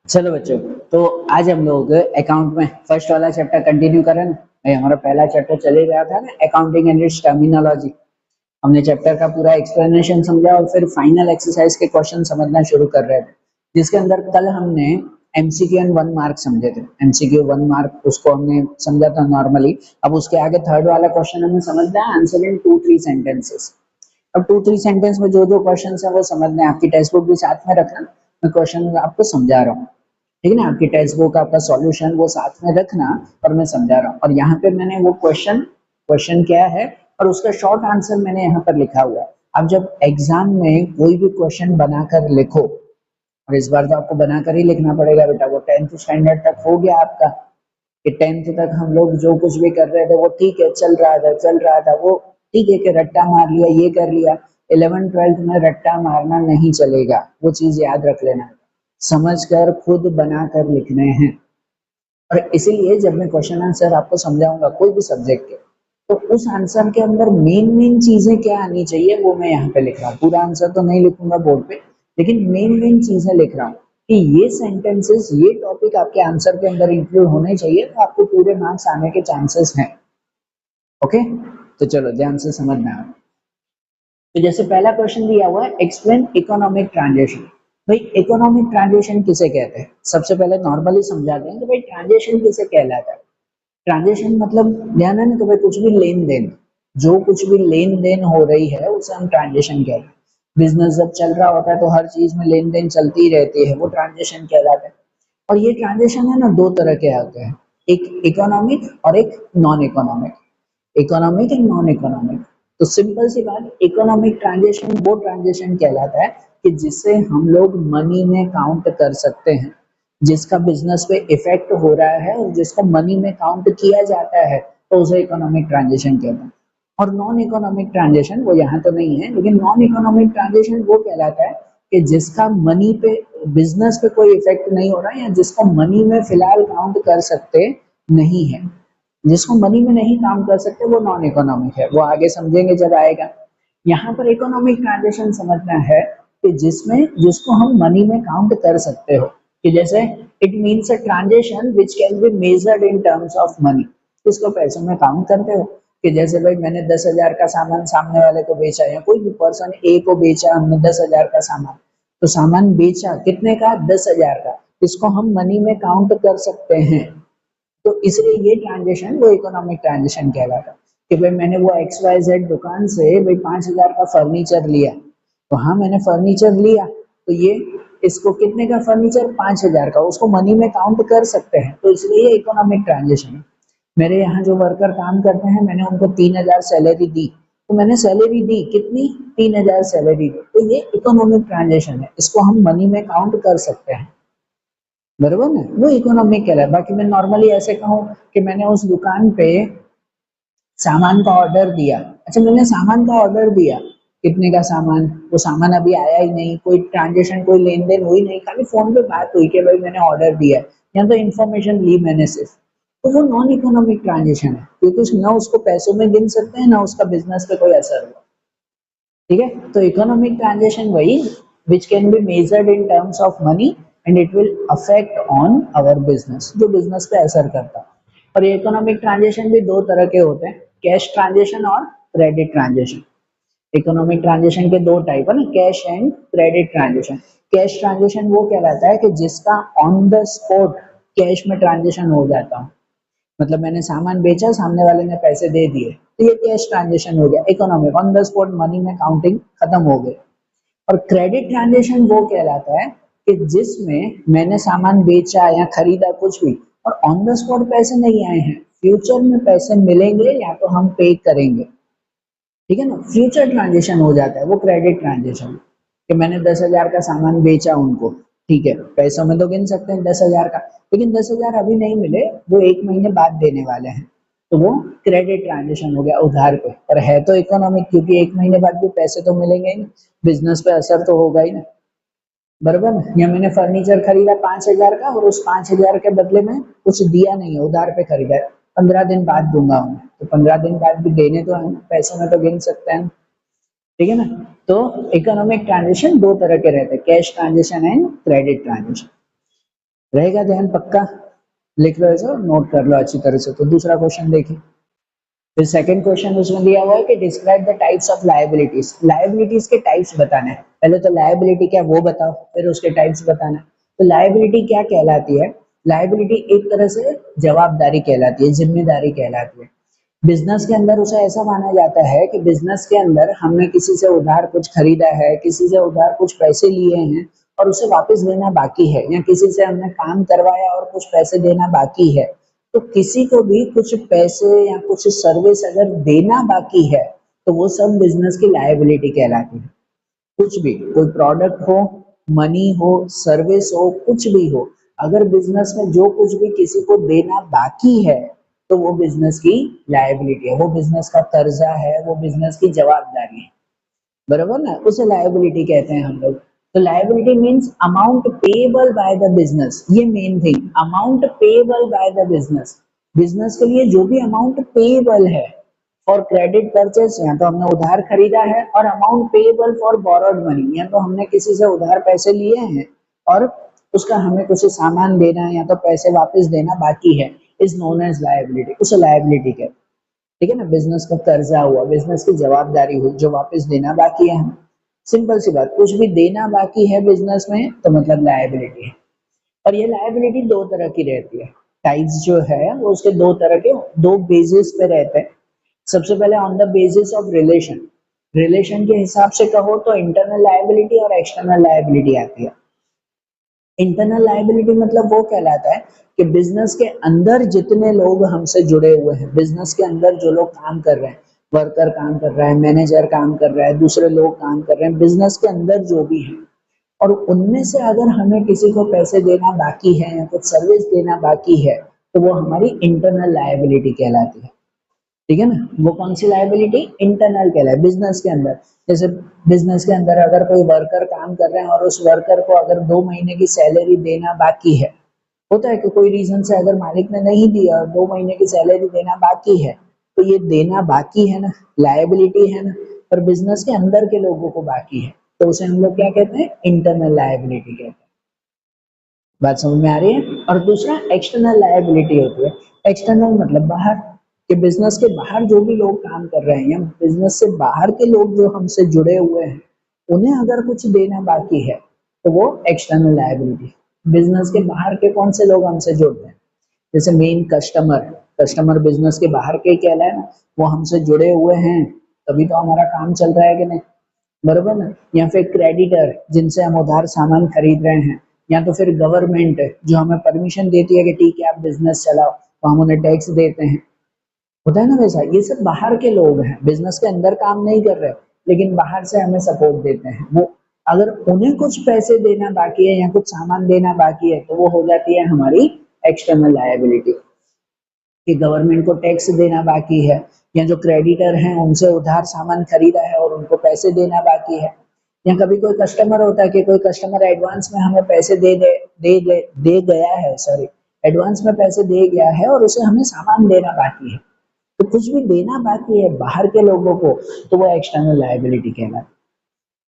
चलो बच्चों, तो आज हम लोग अकाउंट में फर्स्ट वाला चैप्टर कंटिन्यू करें ना। भाई हमारा पहला चैप्टर चले गया था ना, अकाउंटिंग एंड इट्स टर्मिनोलॉजी। हमने चैप्टर का पूरा एक्सप्लेनेशन समझा और फिर फाइनल एक्सरसाइज के क्वेश्चन समझना शुरू कर रहे थे, जिसके अंदर कल हमने एमसीक्यू एंड 1 मार्क समझे थे। एमसीक्यू 1 मार्क उसको हमने समझा था नॉर्मली। अब उसके आगे थर्ड वाला क्वेश्चन हमें समझना है, आंसर इन 2-3 सेंटेंसेस। अब 2-3 सेंटेंस में जो जो क्वेश्चन है वो समझना है। आपकी टेक्स्ट बुक भी साथ में रखना, मैं क्वेश्चन आपको समझा रहा हूँ, ठीक है ना। आपकी टेक्स्ट बुक आपका सॉल्यूशन वो साथ में रखना और मैं समझा रहा हूँ। और यहाँ पे मैंने वो क्वेश्चन क्वेश्चन क्या है और उसका शॉर्ट आंसर मैंने यहाँ पर लिखा हुआ है। अब जब एग्जाम में कोई भी क्वेश्चन बनाकर लिखो, और इस बार तो आपको बनाकर ही लिखना पड़ेगा बेटा, वो 10th स्टैंडर्ड तक हो गया आपका, कि 10th तक हम लोग जो कुछ भी कर रहे थे वो ठीक है, चल रहा था वो ठीक है, कि रट्टा मार लिया ये कर लिया। 11th-12th में रट्टा मारना नहीं चलेगा, वो चीज याद रख लेना। समझकर खुद बनाकर लिखने हैं। और इसीलिए जब मैं क्वेश्चन आंसर आपको समझाऊंगा कोई भी सब्जेक्ट के, तो उस आंसर के अंदर मेन मेन चीजें क्या आनी चाहिए वो मैं यहाँ पे लिख रहा हूँ। पूरा आंसर तो नहीं लिखूंगा बोर्ड पे, लेकिन मेन मेन चीजें लिख रहा हूँ कि ये सेंटेंसेस ये टॉपिक आपके आंसर के अंदर इंक्लूड होने चाहिए, तो आपको पूरे मार्क्स आने के चांसेस हैं। ओके, तो चलो ध्यान से समझना है। तो जैसे पहला क्वेश्चन दिया हुआ है, एक्सप्लेन इकोनॉमिक ट्रांजेक्शन। भाई इकोनॉमिक ट्रांजेक्शन किसे कहते हैं, सबसे पहले नॉर्मली समझा दें कि भाई ट्रांजेक्शन किसे कहलाता है। ट्रांजेक्शन मतलब ध्यान है ना, कि भाई कुछ भी लेन देन, जो कुछ भी लेन देन हो रही है उसे हम ट्रांजेक्शन कहते हैं। बिजनेस जब चल रहा होता है तो हर चीज में लेन देन चलती ही रहती है, वो ट्रांजेक्शन कहलाता है। और ये ट्रांजेक्शन है ना, दो तरह के आते हैं, एक इकोनॉमिक और एक non economic. Economic and non economic. तो सिंपल सी बात, इकोनॉमिक ट्रांजेक्शन वो ट्रांजेक्शन कहलाता है कि जिसे हम लोग मनी में काउंट कर सकते हैं, जिसका बिजनेस पे इफेक्ट हो रहा है और जिसको मनी में काउंट किया जाता है, तो उसे इकोनॉमिक ट्रांजेक्शन कहते हैं। और नॉन इकोनॉमिक ट्रांजेक्शन वो यहाँ तो नहीं है, लेकिन नॉन इकोनॉमिक ट्रांजेक्शन वो कहलाता है कि जिसका मनी पे बिजनेस पे कोई इफेक्ट नहीं हो रहा है, या जिसको मनी में फिलहाल काउंट कर सकते नहीं है। जिसको मनी में नहीं काम कर सकते वो नॉन इकोनॉमिक है, वो आगे समझेंगे जब आएगा। यहाँ पर इकोनॉमिक ट्रांजेक्शन समझना है कि जिसमें जिसको हम मनी में काउंट कर सकते हो, कि जैसे it means a transaction which can be measured in terms of money. इसको पैसों में काउंट करते हो, कि जैसे भाई मैंने 10,000 का सामान सामने वाले को बेचा, या कोई भी पर्सन ए को बेचा हमने 10,000 का सामान, तो सामान बेचा कितने का, 10,000 का। इसको हम मनी में काउंट कर सकते हैं, तो इसलिए ये ट्रांजेक्शन वो इकोनॉमिक ट्रांजेक्शन कहलाता है। कि भाई मैंने वो XYZ दुकान से भाई 5,000 का फर्नीचर लिया, तो हाँ मैंने फर्नीचर लिया, तो ये इसको कितने का फर्नीचर, 5,000 का, उसको मनी में काउंट कर सकते हैं, तो इसलिए ये इकोनॉमिक ट्रांजेक्शन है। मेरे यहाँ जो वर्कर काम करते हैं, मैंने उनको 3,000 सैलरी दी, तो मैंने सैलरी दी कितनी, 3,000 सैलरी दी, तो ये इकोनॉमिक ट्रांजेक्शन है, इसको हम मनी में काउंट कर सकते हैं, बरोबर ना, वो इकोनॉमिक कहलाता है। बाकी मैं नॉर्मली ऐसे कहूँ कि मैंने उस दुकान पे सामान का ऑर्डर दिया, अच्छा मैंने सामान का ऑर्डर दिया, कितने का सामान, वो सामान अभी आया ही नहीं, कोई ट्रांजेक्शन कोई लेन देन हुई नहीं, खाली फोन पे बात हुई कि भाई मैंने ऑर्डर दिया, या तो इन्फॉर्मेशन ली मैंने सिर्फ, तो वो नॉन इकोनॉमिक ट्रांजेक्शन है, क्योंकि ना उसको पैसों में गिन सकते हैं ना उसका बिजनेस पे कोई असर हुआ। ठीक है, तो इकोनॉमिक ट्रांजेक्शन वही which can be measured in terms of money and it will affect on our business, जो बिजनेस पे असर करता है। और ये इकोनॉमिक ट्रांजेक्शन भी दो तरह के होते हैं, कैश ट्रांजेक्शन और क्रेडिट ट्रांजेक्शन। इकोनॉमिक ट्रांजेक्शन के दो टाइप है ना, cash and credit transaction. Cash transaction वो कहलाता है कि जिसका ऑन द स्पॉट कैश में ट्रांजेक्शन हो जाता है, मतलब मैंने सामान बेचा, सामने वाले ने पैसे दे दिए, तो ये कैश ट्रांजेक्शन हो गया, economic on the spot money में काउंटिंग खत्म हो गई। और क्रेडिट ट्रांजेक्शन वो कहलाता है कि जिसमें मैंने सामान बेचा या खरीदा कुछ भी, और ऑन द स्पॉट पैसे नहीं आए हैं, फ्यूचर में पैसे मिलेंगे या तो हम पे करेंगे, ठीक है ना, फ्यूचर ट्रांजेक्शन हो जाता है वो क्रेडिट ट्रांजेक्शन। कि मैंने 10,000 का सामान बेचा उनको, ठीक है, पैसों में तो गिन सकते हैं 10,000 का, लेकिन 10,000 अभी नहीं मिले, वो 1 महीने बाद देने वाले हैं, तो वो क्रेडिट ट्रांजेक्शन हो गया उधार पे, और है तो इकोनॉमिक, क्योंकि 1 महीने बाद भी पैसे तो मिलेंगे ही ना, बिजनेस पे असर तो होगा ही ना, बराबर ना। या मैंने फर्नीचर खरीदा 5,000 का, और उस 5,000 के बदले में कुछ दिया नहीं है, उधार पे खरीदा है, 15 दिन बाद दूंगा उन्हें, तो 15 दिन बाद भी देने तो है, पैसों में तो गिन सकते हैं, ठीक है ना। तो इकोनॉमिक ट्रांजेक्शन दो तरह के रहते हैं, cash transaction and credit transaction. रहेगा ध्यान पक्का? लिख लो इसे, नोट कर लो अच्छी तरह से। तो दूसरा क्वेश्चन देखिए, फिर सेकंड क्वेश्चन उसमें दिया हुआ है कि describe the types of liabilities. Liabilities के टाइप्स बताने हैं। पहले तो लायबिलिटी क्या वो बताओ, फिर उसके टाइप्स बताना है। तो लायबिलिटी क्या कहलाती है? लायबिलिटी एक तरह से जवाबदारी कहलाती है, जिम्मेदारी कहलाती है। बिजनेस के अंदर उसे ऐसा माना जाता है कि बिजनेस के अंदर हमने किसी से उधार कुछ खरीदा है, किसी से उधार कुछ पैसे लिए हैं और उसे वापस देना बाकी है, या किसी से हमने काम करवाया और कुछ पैसे देना बाकी है, तो किसी को भी कुछ पैसे या कुछ सर्विस अगर देना बाकी है तो वो सब बिजनेस की लायबिलिटी कहलाती है। कुछ भी, कोई प्रोडक्ट हो, मनी हो, सर्विस हो, कुछ भी हो, अगर बिजनेस में जो कुछ भी किसी को देना बाकी है तो वो बिजनेस की लायबिलिटी है, वो बिजनेस का कर्जा है, वो बिजनेस की जवाबदारी है। बराबर ना, उसे लायबिलिटी कहते हैं हम लोग। तो liability means amount payable by the business, ये main thing, amount payable by the business. Business के लिए जो भी अमाउंट पेएबल है फॉर क्रेडिट परचेस, या तो हमने उधार खरीदा है, और amount payable for borrowed money, या तो हमने किसी से उधार पैसे लिए हैं और उसका हमें कुछ सामान देना है या तो पैसे वापस देना बाकी है, इज नोन एज लायबिलिटी, उसे लायबिलिटी कहते हैं। ठीक है ना, बिजनेस का कर्जा हुआ, बिजनेस की जवाबदारी हुई जो वापस देना बाकी है हमें। सिंपल सी बात, कुछ भी देना बाकी है बिजनेस में तो मतलब लायबिलिटी है। और ये लायबिलिटी दो तरह की रहती है। टाइप्स जो है वो उसके दो तरह के, दो बेसिस पे रहते हैं। सबसे पहले on the basis of relation. Relation के हिसाब से कहो तो इंटरनल लायबिलिटी और एक्सटर्नल लायबिलिटी आती है। इंटरनल लायबिलिटी मतलब वो कहलाता है कि बिजनेस के अंदर जितने लोग हमसे जुड़े हुए हैं, बिजनेस के अंदर जो लोग काम कर रहे हैं, वर्कर काम कर रहा है, मैनेजर काम कर रहा है, दूसरे लोग काम कर रहे हैं, बिजनेस के अंदर जो भी है, और उनमें से अगर हमें किसी को पैसे देना बाकी है या कुछ सर्विस देना बाकी है तो वो हमारी इंटरनल लायबिलिटी कहलाती है। ठीक है ना, वो कौन सी लायबिलिटी? इंटरनल कहलाए बिजनेस के अंदर। जैसे बिजनेस के अंदर अगर कोई वर्कर काम कर रहे हैं और उस वर्कर को अगर 2 महीने की सैलरी देना बाकी है, होता है कि कोई रीजन से अगर मालिक ने नहीं दिया और 2 महीने की सैलरी देना बाकी है, तो ये देना बाकी है ना, लायबिलिटी है ना, पर बिजनेस के अंदर के लोगों को बाकी है, तो उसे हम लोग क्या कहते हैं? इंटरनल लायबिलिटी कहते हैं। बात समझ में आ रही है? और दूसरा एक्सटर्नल लायबिलिटी होती है। एक्सटर्नल मतलब बाहर, कि बिजनेस के बाहर जो भी लोग काम कर रहे हैं या बिजनेस से बाहर के लोग जो हमसे जुड़े हुए हैं, उन्हें अगर कुछ देना बाकी है तो वो एक्सटर्नल लायबिलिटी। बिजनेस के बाहर के कौन से लोग हमसे जुड़ते हैं? जैसे मेन कस्टमर, कस्टमर बिजनेस के बाहर के कहलाए ना, वो हमसे जुड़े हुए हैं तभी तो हमारा काम चल रहा है कि नहीं, बरोबर ना। या फिर क्रेडिटर जिनसे हम उधार सामान खरीद रहे हैं, या तो फिर गवर्नमेंट जो हमें परमिशन देती है कि ठीक है आप बिजनेस चलाओ, तो हम उन्हें टैक्स देते हैं, होता है ना वैसा। ये सब बाहर के लोग हैं, बिजनेस के अंदर काम नहीं कर रहे लेकिन बाहर से हमें सपोर्ट देते हैं। वो अगर उन्हें कुछ पैसे देना बाकी है या कुछ सामान देना बाकी है तो वो हो जाती है हमारी एक्सटर्नल लायबिलिटी, कि गवर्नमेंट को टैक्स देना बाकी है, या जो क्रेडिटर हैं उनसे उधार सामान खरीदा है और उनको पैसे देना बाकी है, या कभी कोई कस्टमर होता है कि कोई कस्टमर एडवांस में हमें पैसे दे गया है, सॉरी, एडवांस में पैसे दे गया है और उसे हमें सामान देना बाकी है, तो कुछ भी देना बाकी है बाहर के लोगों को तो वो एक्सटर्नल लायबिलिटी कहलाती है।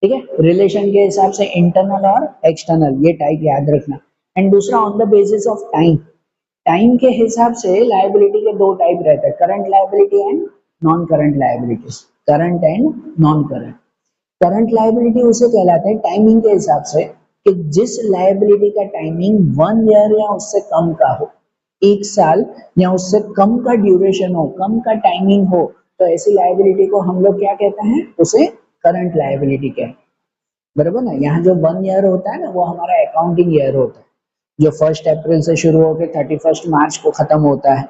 ठीक है, रिलेशन के हिसाब से इंटरनल और एक्सटर्नल, ये टाइप याद रखना। एंड दूसरा on the basis of time. Time के हिसाब से लायबिलिटी के दो टाइप रहते हैं, current liability and non current liabilities. Current and non current. Current liability उसे कहलाते हैं टाइमिंग के हिसाब से, कि जिस लायबिलिटी का टाइमिंग 1 ईयर या उससे कम का हो, 1 साल या उससे कम का ड्यूरेशन हो, कम का टाइमिंग हो, तो ऐसी लायबिलिटी को हम लोग क्या कहते हैं? उसे करंट लायबिलिटी कहते हैं। बराबर ना, यहाँ जो 1 ईयर होता है ना वो हमारा अकाउंटिंग ईयर होता है, जो 1 अप्रैल से शुरू होकर 31 मार्च को खत्म होता है।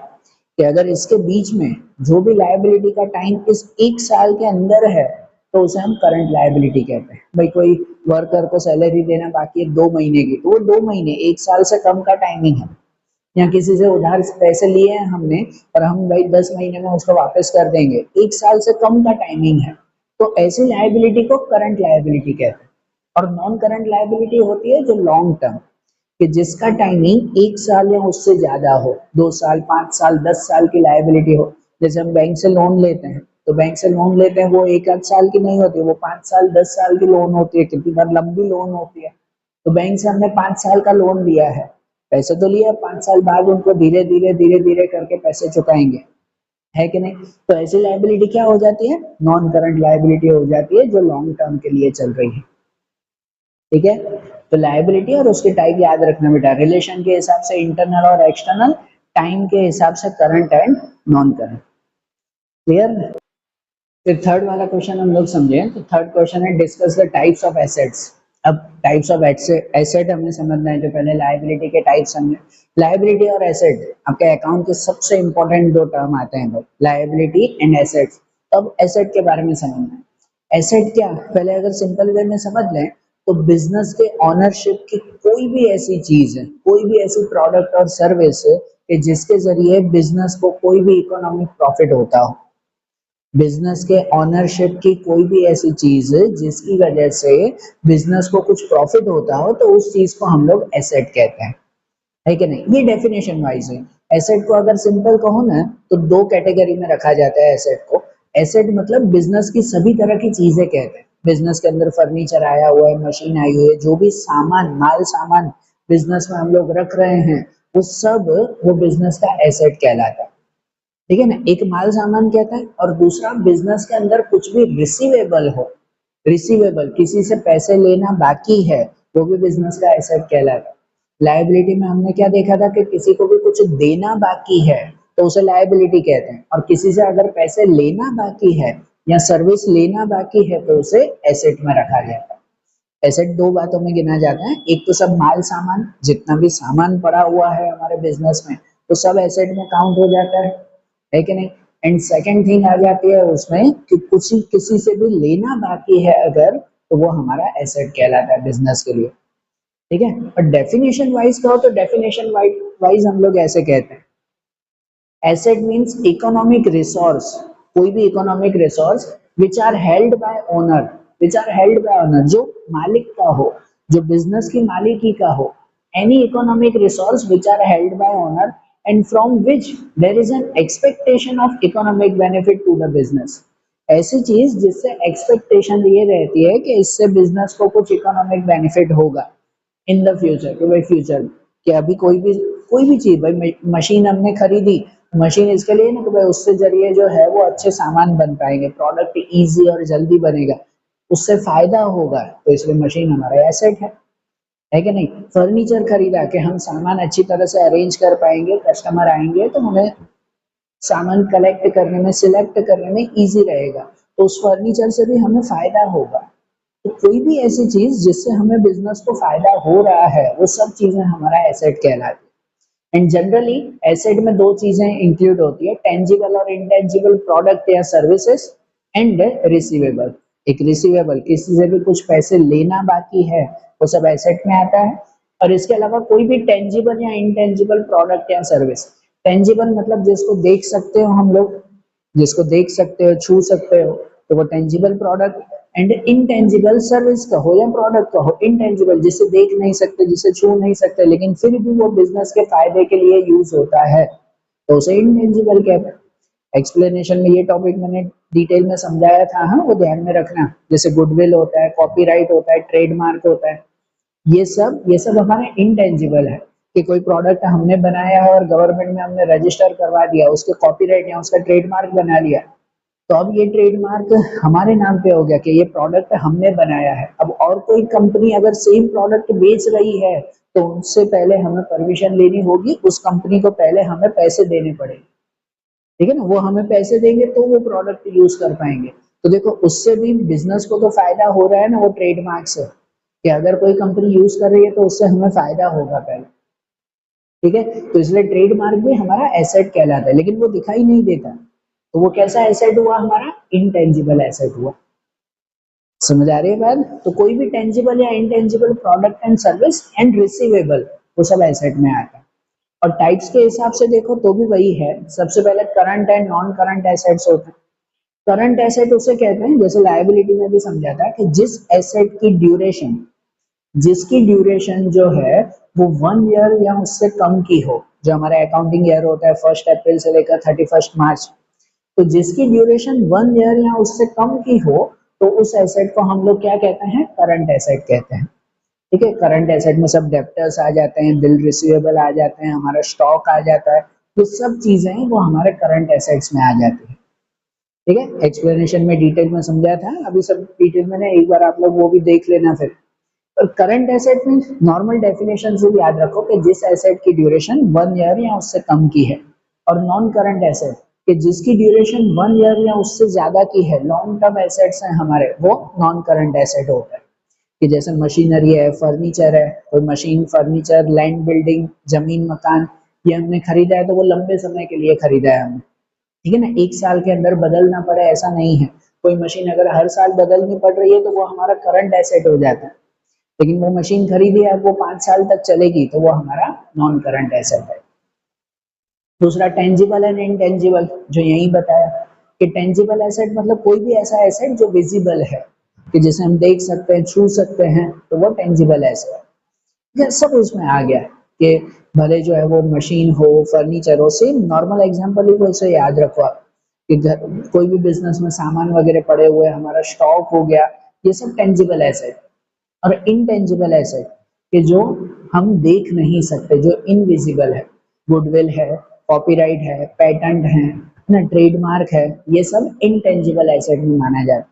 कि अगर इसके बीच में जो भी लायबिलिटी का टाइम इस 1 साल के अंदर है तो उसे हम करंट लायबिलिटी कहते हैं। भाई कोई वर्कर को सैलरी देना बाकी है 2 महीने की, तो वो 2 महीने, 1 साल से कम का टाइमिंग है, या किसी से उधार पैसे लिए हैं हमने और हम भाई 10 महीने में उसको वापस कर देंगे, 1 साल से कम का टाइमिंग है, तो ऐसी लायबिलिटी को करंट लायबिलिटी कहते हैं। और नॉन करंट लायबिलिटी होती है जो लॉन्ग टर्म, कि जिसका टाइमिंग 1 साल या उससे ज्यादा हो, 2 साल, 5 साल, 10 साल की लायबिलिटी हो। जैसे हम बैंक से लोन लेते हैं, तो बैंक से लोन लेते हैं वो 1 आध साल की नहीं होती, वो 5 साल, 10 साल की लोन होती है, कितनी बार लंबी लोन होती है। तो बैंक से हमने 5 साल का लोन लिया है, पैसे तो लिए, 5 साल बाद उनको धीरे धीरे करके पैसे चुकाएंगे, है कि नहीं? तो ऐसी लायबिलिटी क्या हो जाती है? नॉन करंट लायबिलिटी हो जाती है, जो लॉन्ग टर्म के लिए चल रही है। ठीक है, तो लायबिलिटी और उसके टाइप याद रखना बेटा, रिलेशन के हिसाब से इंटरनल और एक्सटर्नल, टाइम के हिसाब से current and non current. Clear? फिर थर्ड वाला क्वेश्चन हम लोग समझे, तो थर्ड क्वेश्चन है discuss the types of assets. अब टाइप्स ऑफ एसेट हमें समझना है, जो पहले लायबिलिटी के टाइप समझे। लायबिलिटी और एसेट आपके अकाउंट के सबसे इंपॉर्टेंट दो टर्म आते हैं, लायबिलिटी एंड एसेट्स। अब एसेट के बारे में समझना है। एसेट क्या, पहले अगर सिंपल वे में समझ लें तो बिजनेस के ऑनरशिप की कोई भी ऐसी चीज है, कोई भी ऐसी प्रोडक्ट और सर्विस कि जिसके जरिए बिजनेस को कोई भी इकोनॉमिक प्रॉफिट होता हो। बिजनेस के ऑनरशिप की कोई भी ऐसी चीज जिसकी वजह से बिजनेस को कुछ प्रॉफिट होता हो, तो उस चीज को हम लोग एसेट कहते हैं, है कि नहीं? ये डेफिनेशन वाइज है। एसेट को अगर सिंपल कहो ना तो दो कैटेगरी में रखा जाता है एसेट को। एसेट मतलब बिजनेस की सभी तरह की चीजें कहते हैं। बिजनेस के अंदर फर्नीचर आया हुआ है, मशीन आई हुई है, जो भी सामान, माल सामान बिजनेस में हम लोग रख रहे हैं, वो सब वो बिजनेस का एसेट कहलाता है। ठीक है ना? एक माल सामान कहता है, और दूसरा बिजनेस के अंदर कुछ भी रिसीवेबल हो, रिसीवेबल किसी से पैसे लेना बाकी है, वो भी बिजनेस का एसेट कहलाता है। लायबिलिटी में हमने क्या देखा था कि किसी को भी कुछ देना बाकी है तो उसे लायबिलिटी कहते हैं, और किसी से अगर पैसे लेना बाकी है या सर्विस लेना बाकी है तो उसे एसेट में रखा जाता है। एसेट दो बातों में गिना जाता है, एक तो सब माल सामान, जितना भी सामान पड़ा हुआ है हमारे बिजनेस में तो सब एसेट में काउंट हो जाता है कि नहीं? एंड सेकंड थिंग आ जाती है उसमें कि कुछ किसी से भी लेना बाकी है अगर, तो वो हमारा एसेट कहलाता है बिजनेस के लिए। ठीक है, और डेफिनेशन वाइज कहो तो डेफिनेशन वाइज हम लोग ऐसे कहते हैं, एसेट मींस इकोनॉमिक रिसोर्स, कोई भी economic resource which are held by owner, which are held by owner, जो मालिक का हो, जो बिजनेस की मालिकी का हो। Any economic resource which are held by owner and from which there is an expectation of economic benefit to the business। ऐसी चीज जिससे एक्सपेक्टेशन ये रहती है कि इससे बिजनेस को कुछ इकोनॉमिक बेनिफिट होगा इन द फ्यूचर, कि भाई फ्यूचर कि अभी कोई भी चीज, भाई मशीन हमने खरीदी, मशीन इसके लिए ना कि भाई उससे जरिए जो है वो अच्छे सामान बन पाएंगे, प्रोडक्ट इजी और जल्दी बनेगा, उससे फायदा होगा, तो इसलिए मशीन हमारा एसेट है कि नहीं? फर्नीचर खरीदा कि हम सामान अच्छी तरह से अरेंज कर पाएंगे, कस्टमर आएंगे तो हमें सामान कलेक्ट करने में, सिलेक्ट करने में इजी रहेगा, तो उस फर्नीचर से भी हमें फायदा होगा। तो कोई भी ऐसी चीज जिससे हमें बिजनेस को फायदा हो रहा है, वो सब चीजें हमारा एसेट कहलाती है। एंड जनरली एसेट में दो चीजें इंक्लूड होती है, टेंजिबल और इंटेंजिबल प्रोडक्ट या सर्विसेज, एंड रिसीवेबल। एक रिसीवेबल, किसी से भी कुछ पैसे लेना बाकी है, वो सब एसेट में आता है। और इसके अलावा कोई भी टेंजिबल या इंटेंजिबल प्रोडक्ट या सर्विस, टेंजिबल मतलब जिसको देख सकते हो हम लोग, जिसको देख सकते हो, छू सकते हो, तो वो tangible product. And intangible service का हो या प्रोडक्ट का हो, इनटेंजिबल जिसे देख नहीं सकते, जिसे छू नहीं सकते, लेकिन फिर भी वो बिजनेस के फायदे के लिए यूज होता है, तो उसे इनटेंजिबल कहते हैं। एक्सप्लेनेशन में ये टॉपिक मैंने डिटेल में समझाया था, हाँ वो ध्यान में रखना। जैसे गुडविल होता है, कॉपीराइट होता है, ट्रेडमार्क होता है, ये सब हमारे इनटेंजिबल है, कि कोई प्रोडक्ट हमने बनाया है और गवर्नमेंट में हमने रजिस्टर करवा दिया, उसके कॉपीराइट या उसका ट्रेडमार्क बना लिया, तो अब ये ट्रेडमार्क हमारे नाम पे हो गया कि ये प्रोडक्ट हमने बनाया है। अब और कोई कंपनी अगर सेम प्रोडक्ट बेच रही है तो उससे पहले हमें परमिशन लेनी होगी, उस कंपनी को पहले हमें पैसे देने पड़ेंगे। ठीक है ना? वो हमें पैसे देंगे तो वो प्रोडक्ट यूज कर पाएंगे। तो देखो उससे भी बिजनेस को तो फायदा हो रहा है ना, वो ट्रेडमार्क से, कि अगर कोई कंपनी यूज कर रही है तो उससे हमें फायदा होगा पहले। ठीक है, तो इसलिए ट्रेडमार्क भी हमारा एसेट कहलाता है, लेकिन वो दिखाई नहीं देता, तो वो कैसा एसेट हुआ? हमारा इंटेंजिबल एसेट हुआ। समझ आ रही है बात? तो कोई भी टेंजिबल या intangible product and service and receivable, वो सब एसेट में आता है। और टाइप्स के हिसाब से देखो तो भी वही है। सबसे पहले current and non current assets होते हैं। करंट एसेट उसे कहते हैं, जैसे लायबिलिटी में भी समझा था, कि जिस एसेट की ड्यूरेशन, जिसकी ड्यूरेशन जो है वो 1 ईयर या उससे कम की हो, जो हमारा अकाउंटिंग ईयर होता है 1 अप्रैल से लेकर 31 मार्च, तो जिसकी ड्यूरेशन 1 ईयर या उससे कम की हो, तो उस एसेट को हम लोग क्या कहते हैं? करंट एसेट कहते हैं। ठीक है। करंट एसेट में सब डेप्टर्स आ जाते हैं, बिल रिसीवेबल आ जाते हैं, हमारा स्टॉक आ जाता है, ये सब चीजें वो हमारे करंट एसेट्स में आ जाती है। ठीक है, एक्सप्लेनेशन में डिटेल में समझाया था, अभी सब डिटेल में नहीं, एक बार आप लोग वो भी देख लेना फिर। और current asset means normal definition से भी याद रखो कि जिस एसेट की ड्यूरेशन 1 ईयर या उससे कम की है, और नॉन करंट एसेट कि जिसकी ड्यूरेशन 1 ईयर या उससे ज्यादा की है, लॉन्ग टर्म एसेट्स हैं हमारे, वो नॉन करंट एसेट होता है। कि जैसे मशीनरी है, फर्नीचर है, कोई मशीन, फर्नीचर, लैंड, बिल्डिंग, जमीन, मकान, ये हमने खरीदा है तो वो लंबे समय के लिए खरीदा है हमने। ठीक है ना, 1 साल के अंदर बदलना पड़े ऐसा नहीं है। कोई मशीन अगर हर साल बदलनी पड़ रही है तो वो हमारा करंट एसेट हो जाता है, लेकिन वो मशीन खरीदी है, अब वो 5 साल तक चलेगी तो वो हमारा नॉन करंट एसेट है। दूसरा टेंजिबल एंड इनटेंजिबल, जो यही बताया कि टेंजिबल एसेट मतलब कोई भी ऐसा एसेट जो विजिबल है, कि जिसे हम देख सकते हैं, छू सकते हैं, तो वो टेंजिबल एसेट है। ये सब उसमें आ गया कि भले जो है वो मशीन हो, फर्नीचर हो, सेम नॉर्मल एग्जांपल ही को इसे याद रखो आप, कि कोई भी बिजनेस में सामान वगैरह पड़े हुए, हमारा स्टॉक हो गया, ये सब टेंजिबल एसेट। और इनटेंजिबल एसेट कि जो हम देख नहीं सकते, जो इनविजिबल है, गुडविल है, कॉपीराइट है, पेटेंट है ना, ट्रेडमार्क है, ये सब इनटेंजिबल एसेट में माना जाता है।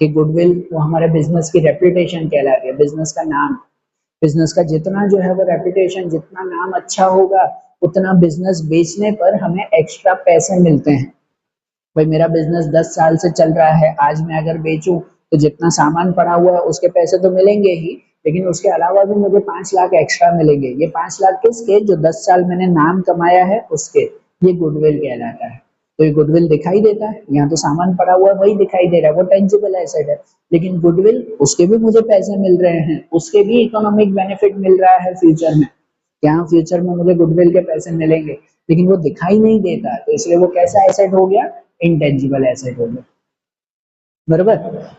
कि गुडविल वो हमारे बिजनेस की रेपुटेशन कहलाती है, बिजनेस का नाम। बिजनेस का जितना जो है वो रेपुटेशन, जितना नाम अच्छा होगा, उतना बिजनेस बेचने पर हमें एक्स्ट्रा पैसे मिलते हैं। भाई मेरा बिजनेस 10 साल से चल रहा है, आज मैं अगर बेचूं तो जितना सामान पड़ा हुआ है उसके पैसे तो मिलेंगे ही, लेकिन उसके अलावा भी मुझे 5 लाख एक्स्ट्रा मिलेंगे। ये 5 लाख किसके? जो 10 साल मैंने नाम कमाया है उसके। ये गुडविल कहलाता है। तो ये गुडविल दिखाई देता है, यहाँ तो सामान पड़ा हुआ है वही दिखाई दे रहा है, वो टेंजिबल एसेट है। लेकिन गुडविल, उसके भी मुझे पैसे मिल रहे हैं, उसके भी इकोनॉमिक बेनिफिट मिल रहा है फ्यूचर में, यहाँ फ्यूचर में मुझे गुडविल के पैसे मिलेंगे, लेकिन वो दिखाई नहीं देता, तो इसलिए वो कैसा एसेट हो गया? इंटेंजिबल एसेट हो गया। बरोबर।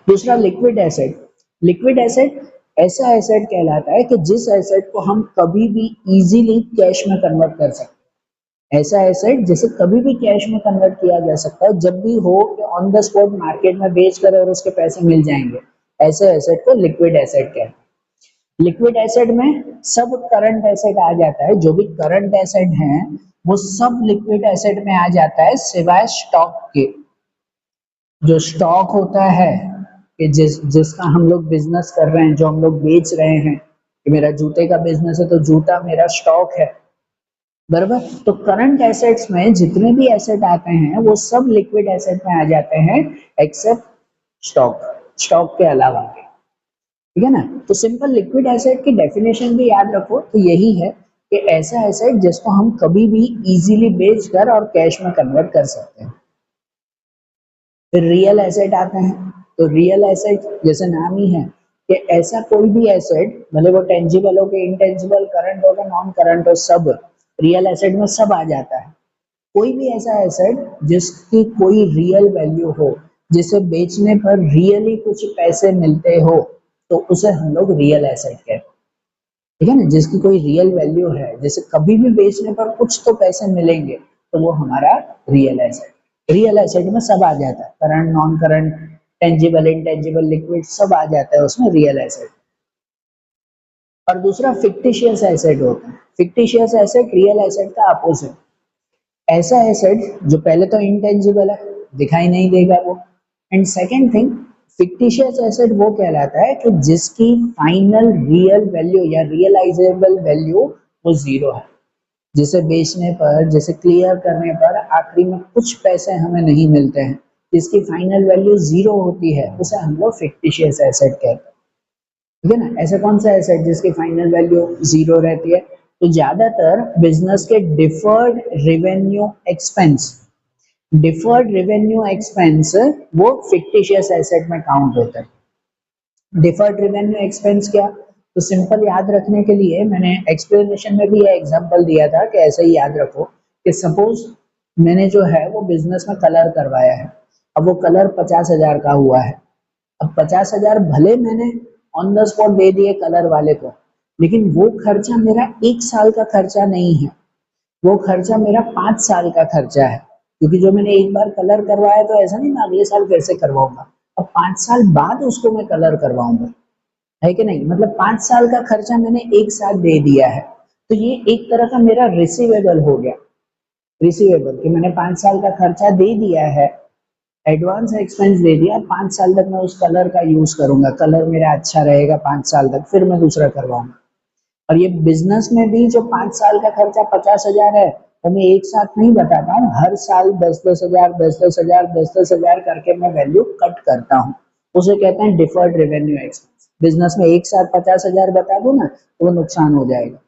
दूसरा लिक्विड एसेट। लिक्विड एसेट ऐसा एसेट कहलाता है कि जिस एसेट को हम कभी भी इजीली कैश में कन्वर्ट कर सकते हैं। ऐसा एसेट जिसे कभी भी कैश में कन्वर्ट किया जा सकता है, जब भी हो कि ऑन द स्पॉट मार्केट में बेच कर और उसके पैसे मिल जाएंगे, ऐसे एसेट को लिक्विड एसेट कहते हैं। लिक्विड एसेट में सब करंट एसेट आ जाता है, जो भी करंट एसेट है वो सब लिक्विड एसेट में आ जाता है, सिवाय स्टॉक के। जो स्टॉक होता है कि जिसका हम लोग बिजनेस कर रहे हैं, जो हम लोग बेच रहे हैं, कि मेरा जूते का बिजनेस है तो जूता मेरा स्टॉक है, बराबर। तो करंट एसेट्स में जितने भी एसेट आते हैं वो सब लिक्विड एसेट में आ जाते हैं, एक्सेप्ट स्टॉक, स्टॉक के अलावा। ठीक है ना। तो सिंपल लिक्विड एसेट की डेफिनेशन भी याद रखो, तो यही है कि ऐसा एसेट जिसको हम कभी भी इजीली बेच कर और कैश में कन्वर्ट कर सकते हैं। फिर रियल एसेट आते हैं। तो रियल एसेट जैसे नाम ही है कि ऐसा कोई भी एसेट, भले वो टेंजिबल हो, कि इंटेंजिबल, करंट हो, कि नॉन करंट हो, सब रियल एसेट में सब आ जाता है। कोई भी ऐसा एसेट जिसकी कोई रियल वैल्यू हो, जिसे बेचने पर रियली कुछ पैसे मिलते हो, तो उसे हम लोग रियल एसेट कहते हैं। ठीक है ना, जिसकी कोई रियल वैल्यू है, जैसे कभी भी बेचने पर कुछ तो पैसे मिलेंगे, तो वो हमारा रियल एसेट। रियल एसेट में सब आ जाता है, current, non current, tangible, intangible, liquid, सब आ जाता है उसमें रियल एसेट। और दूसरा फिक्टिशियस एसेट होता है। फिक्टिशियस एसेट रियल एसेट का अपोजिट। ऐसा एसेट जो पहले तो इंटेंजिबल है, दिखाई नहीं देगा वो, and second thing, fictitious asset वो कहलाता है कि जिसकी फाइनल रियल वैल्यू या रियलाइजेबल वैल्यू वो जीरो है, जिसे बेचने पर, जिसे क्लियर करने पर आखिरी में कुछ पैसे हमें नहीं मिलते हैं, जिसकी फाइनल वैल्यू जीरो होती है, उसे हम लोग फिक्टिशियस एसेट कहते हैं। ठीक है ना। ऐसा कौन सा एसेट जिसकी फाइनल वैल्यू जीरो रहती है? तो ज्यादातर बिजनेस के deferred revenue expense, deferred revenue expense वो फिक्टिशियस एसेट में काउंट होता है। डिफर्ड रेवेन्यू एक्सपेंस क्या? तो सिंपल याद रखने के लिए मैंने एक्सप्लेनेशन में भी ये एग्जांपल दिया था कि ऐसे ही याद रखो कि सपोज मैंने जो है वो बिजनेस में कलर करवाया है, अब वो कलर 50,000 का हुआ है। अब 50,000 भले मैंने ऑन द स्पॉट दे दिए कलर वाले को, लेकिन वो खर्चा मेरा 1 साल का खर्चा नहीं है, वो खर्चा मेरा 5 साल का खर्चा है। क्योंकि जो मैंने एक बार कलर करवाया तो ऐसा नहीं मैं अगले साल फिर से करवाऊंगा, अब 5 साल बाद उसको मैं कलर करवाऊंगा। है कि नहीं? मतलब 5 साल का खर्चा मैंने एक साथ दे दिया है, तो ये एक तरह का मेरा रिसीवेबल हो गया। रिसीवेबल कि मैंने 5 साल का खर्चा दे दिया है, एडवांस एक्सपेंस दे दिया, 5 साल तक मैं उस कलर का यूज करूंगा, कलर मेरा अच्छा रहेगा 5 साल तक, फिर मैं दूसरा करवाऊंगा। और ये बिजनेस में भी जो 5 साल का खर्चा 50,000 है, वो मैं एक साथ नहीं बताता हूँ, हर साल 10-10 हजार 10-10 हजार 10-10 हजार करके मैं वैल्यू कट करता हूँ। उसे कहते हैं डिफर्ड रेवेन्यू एक्सपेंस। बिजनेस में एक साथ 50,000 बता दूं ना, तो वो नुकसान हो जाएगा,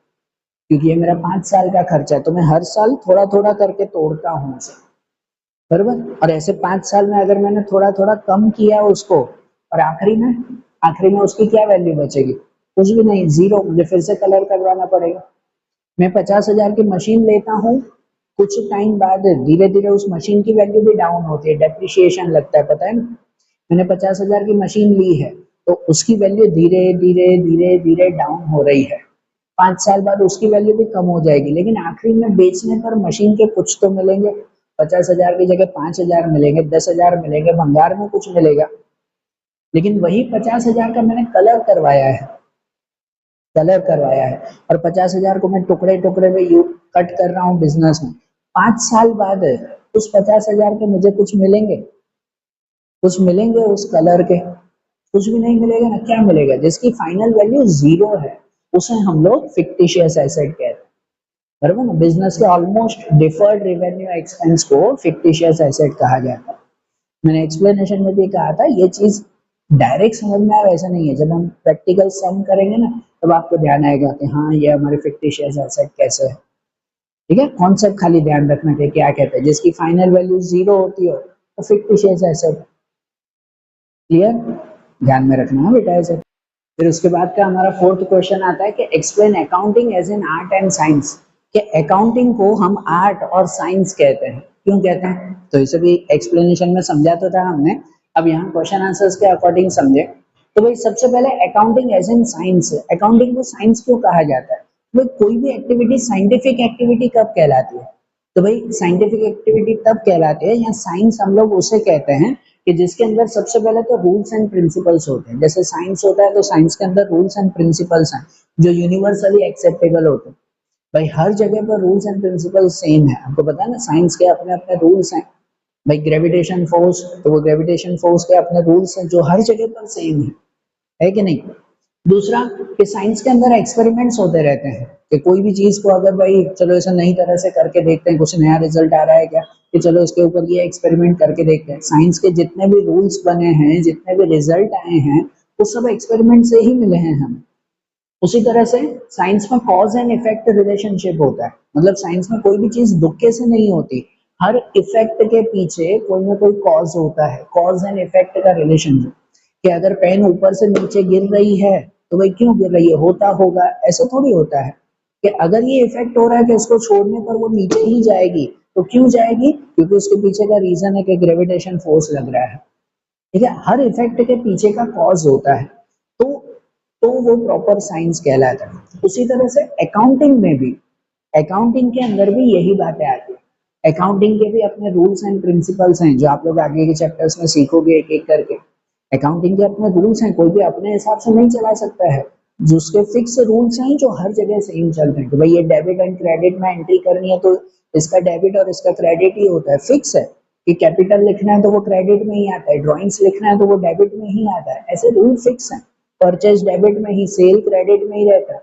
क्योंकि ये मेरा 5 साल का खर्चा है, तो मैं हर साल थोड़ा थोड़ा करके तोड़ता हूँ उसे, बरोबर। और ऐसे 5 साल में अगर मैंने थोड़ा थोड़ा कम किया उसको, और आखिरी में उसकी क्या वैल्यू बचेगी? कुछ भी नहीं, जीरो। मुझे फिर से कलर करवाना पड़ेगा। मैं 50,000 की मशीन लेता हूँ, कुछ टाइम बाद धीरे धीरे उस मशीन की वैल्यू भी डाउन होती है, डेप्रिसिएशन लगता है, पता है ना। मैंने 50,000 की मशीन ली है, तो उसकी वैल्यू धीरे धीरे धीरे धीरे डाउन हो रही है। 5 साल बाद उसकी वैल्यू भी कम हो जाएगी, लेकिन आखिरी में बेचने पर मशीन के कुछ तो मिलेंगे। 50,000 की जगह 5,000 मिलेंगे, 10,000 मिलेंगे, भंगार में कुछ मिलेगा। लेकिन वही 50,000 का मैंने कलर करवाया है, और 50,000 को मैं टुकड़े टुकड़े में यू कट कर रहा हूँ बिजनेस में। 5 साल बाद उस 50,000 के मुझे कुछ मिलेंगे उस कलर के? कुछ भी नहीं मिलेगा ना। क्या मिलेगा? जिसकी फाइनल वैल्यू जीरो है, उसे हम लोग फिक्टिशियस एसेट कहते हैं, बराबर ना। बिजनेस के ऑलमोस्ट डिफर्ड रेवेन्यू एक्सपेंस को फिक्टिशियस एसेट कहा जाता है। मैंने एक्सप्लेनेशन में भी कहा था, ये चीज डायरेक्ट समझ में आए वैसा नहीं है, जब हम प्रैक्टिकल सम करेंगे ना, तब आपको ध्यान आएगा कि हाँ, ये हमारे फिक्टिशियस एसेट कैसे है। ठीक है, कॉन्सेप्ट खाली ध्यान रखना कि क्या कहते हैं। जिसकी फाइनल वैल्यू जीरो होती हो तो फिक्टिशियस एसेट। क्लियर? ध्यान में रखना है बेटा ऐसे। फिर उसके बाद का हमारा फोर्थ क्वेश्चन आता है कि explain accounting as an art and science. कि अकाउंटिंग को हम आर्ट और साइंस कहते हैं, क्यों कहते हैं? तो इसे भी एक्सप्लेनेशन में समझा तो था हमने, अब यहाँ क्वेश्चन आंसर्स के अकॉर्डिंग समझे। तो भाई सबसे पहले accounting as an science, accounting को साइंस क्यों कहा जाता है? भाई कोई भी एक्टिविटी साइंटिफिक एक्टिविटी कब कहलाती है? तो भाई साइंटिफिक एक्टिविटी तब कहलाती है, या साइंस हम लोग उसे कहते हैं कि जिसके अंदर सबसे पहले तो रूल्स एंड प्रिंसिपल्स होते हैं। जैसे साइंस होता है, तो साइंस के अंदर रूल्स एंड प्रिंसिपल्स हैं जो यूनिवर्सली एक्सेप्टेबल होते हैं। भाई हर जगह पर रूल्स एंड प्रिंसिपल सेम है, आपको पता है ना, साइंस के अपने अपने रूल्स हैं। भाई ग्रेविटेशन फोर्स, तो वो ग्रेविटेशन फोर्स के अपने रूल्स हैं जो हर जगह पर सेम है कि नहीं? दूसरा, कि साइंस के अंदर एक्सपेरिमेंट्स होते रहते हैं, कि कोई भी चीज को अगर भाई चलो ऐसा नई तरह से करके देखते हैं, कुछ नया रिजल्ट आ रहा है क्या, कि चलो इसके ऊपर ये एक्सपेरिमेंट करके देखते हैं। साइंस के जितने भी रूल्स बने हैं, जितने भी रिजल्ट आए हैं, वो सब एक्सपेरिमेंट से ही मिले हैं हमें। उसी तरह से साइंस में कॉज एंड इफेक्ट रिलेशनशिप होता है, मतलब साइंस में कोई भी चीज दुक्के से नहीं होती, हर इफेक्ट के पीछे कोई ना कोई कॉज होता है, कॉज एंड इफेक्ट का रिलेशनशिप। कि अगर पेन ऊपर से नीचे गिर रही है, तो भाई क्यों गिर रही है, होता होगा, ऐसा थोड़ी होता है। कि अगर ये इफेक्ट हो रहा है कि इसको छोड़ने पर वो नीचे ही जाएगी, तो क्यों जाएगी? क्योंकि उसके पीछे का रीजन है कि ग्रेविटेशन फोर्स लग रहा है। ठीक है, हर इफेक्ट के पीछे का कॉज होता है, तो तो वो प्रॉपर साइंस कहलाता है। उसी तरह से अकाउंटिंग में भी, अकाउंटिंग के अंदर भी यही बातें आती है। अकाउंटिंग के भी अपने रूल्स एंड प्रिंसिपल्स हैं, जो आप लोग आगे के चैप्टर्स में सीखोगे एक एक करके। अकाउंटिंग के अपने रूल्स हैं, कोई भी अपने हिसाब से नहीं चला सकता है। जो उसके फिक्स रूल्स हैं जो हर जगह सेम चलते हैं, कि भाई ये डेबिट एंड क्रेडिट में एंट्री करनी है, तो इसका डेबिट और इसका क्रेडिट ही होता है, फिक्स है। कि कैपिटल लिखना है तो वो क्रेडिट में ही आता है, ड्राइंग्स लिखना है तो वो डेबिट में ही आता है, ऐसे रूल फिक्स हैं। परचेज डेबिट में ही, सेल क्रेडिट में ही रहता है।